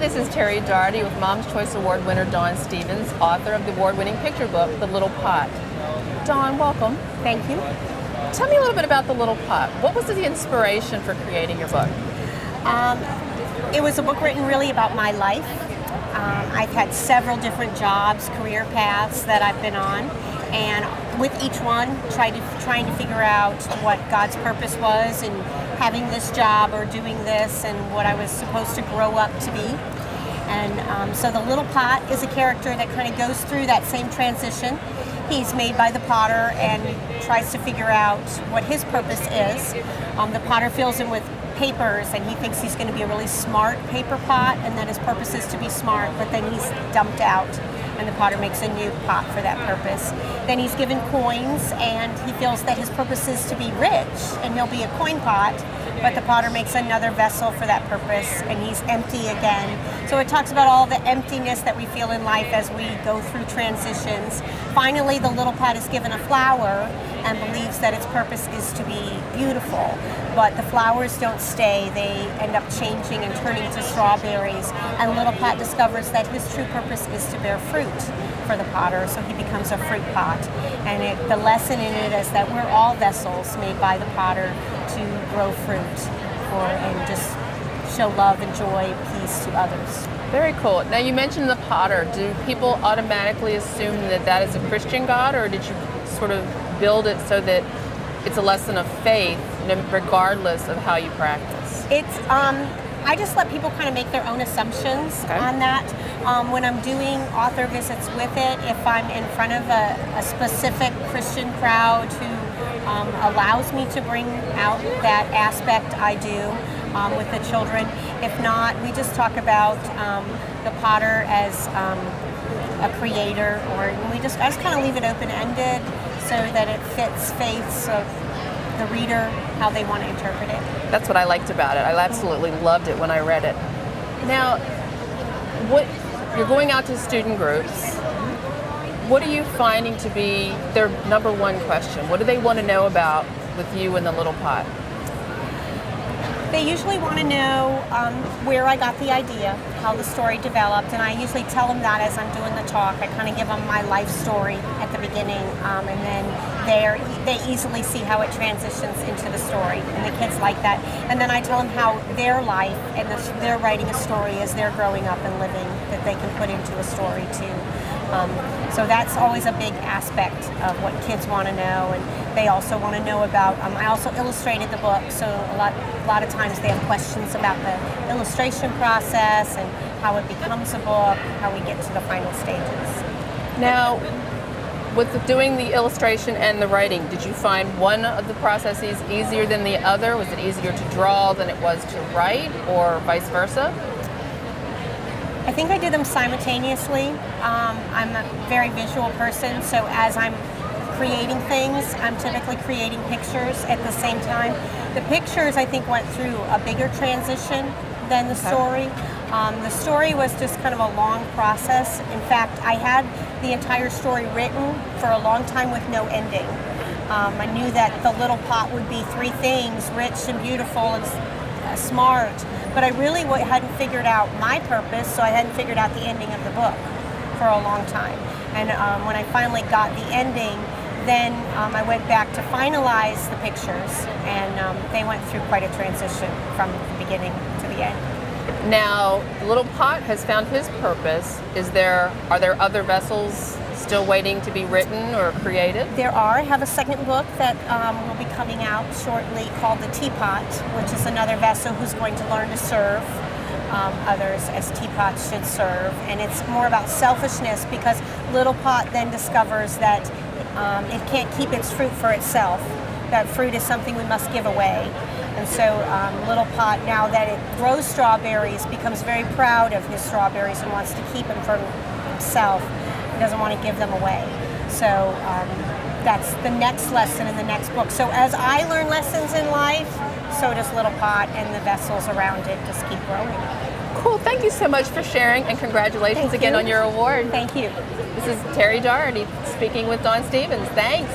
this is Terry Doherty with Mom's Choice Award winner Dawn Stevens, author of the award-winning picture book, The Little Pot. Dawn, welcome. Thank you. Tell me a little bit about The Little Pot. What was the inspiration for creating your book? It was a book written really about my life. I've had several different jobs, career paths that I've been on, and with each one, trying to figure out what God's purpose was in having this job or doing this, and what I was supposed to grow up to be. And so the Little Pot is a character that kind of goes through that same transition. He's made by the potter and tries to figure out what his purpose is. The potter fills him with papers, and he thinks he's going to be a really smart paper pot, and that his purpose is to be smart, but then he's dumped out, and the potter makes a new pot for that purpose. Then he's given coins, and he feels that his purpose is to be rich, and he'll be a coin pot, but the potter makes another vessel for that purpose, and he's empty again. So it talks about all the emptiness that we feel in life as we go through transitions. Finally, the little pot is given a flower and believes that its purpose is to be beautiful, but the flowers don't stay. They end up changing and turning into strawberries, and Little Pot discovers that his true purpose is to bear fruit for the potter, so he becomes a fruit pot. And the lesson in it is that we're all vessels made by the potter to grow fruit and just show love and joy, peace to others. Very cool. Now, you mentioned the potter. Do people automatically assume that that is a Christian God, or did you sort of build it so that it's a lesson of faith regardless of how you practice? I just let people kind of make their own assumptions on that. When I'm doing author visits with it, if I'm in front of a specific Christian crowd who allows me to bring out that aspect, I do with the children. If not, we just talk about the potter as a creator, or I just kind of leave it open-ended so that it fits faiths of the reader, how they want to interpret it. That's what I liked about it. I absolutely loved it when I read it. Now, you're going out to student groups. What are you finding to be their number one question? What do they want to know about with you and the Little Pot? They usually want to know where I got the idea, how the story developed, and I usually tell them that as I'm doing the talk. I kind of give them my life story at the beginning, and then they easily see how it transitions into the story, and the kids like that. And then I tell them how their life and their writing a story as they're growing up and living, that they can put into a story too. So that's always a big aspect of what kids want to know, and they also want to know about, I also illustrated the book, so a lot of times they have questions about the illustration process and how it becomes a book, how we get to the final stages. Now, with doing the illustration and the writing, did you find one of the processes easier than the other? Was it easier to draw than it was to write, or vice versa? I think I did them simultaneously. I'm a very visual person, so as I'm creating things, I'm typically creating pictures at the same time. The pictures, I think, went through a bigger transition than the story. The story was just kind of a long process. In fact, I had the entire story written for a long time with no ending. I knew that the Little Pot would be three things: rich and beautiful and smart. But I really hadn't figured out my purpose, so I hadn't figured out the ending of the book for a long time. And when I finally got the ending, then I went back to finalize the pictures, and they went through quite a transition from the beginning to the end. Now, Little Pot has found his purpose. Are there other vessels still waiting to be written or created? There are. I have a second book that will be coming out shortly called The Teapot, which is another vessel who's going to learn to serve others as teapots should serve. And it's more about selfishness, because Little Pot then discovers that it can't keep its fruit for itself. That fruit is something we must give away. And so Little Pot, now that it grows strawberries, becomes very proud of his strawberries and wants to keep them for himself. He doesn't want to give them away. So that's the next lesson in the next book. So as I learn lessons in life, so does Little Pot, and the vessels around it just keep growing. Cool. Thank you so much for sharing, and congratulations again on your award. Thank you. This is Terry Doherty speaking with Dawn Stevens. Thanks.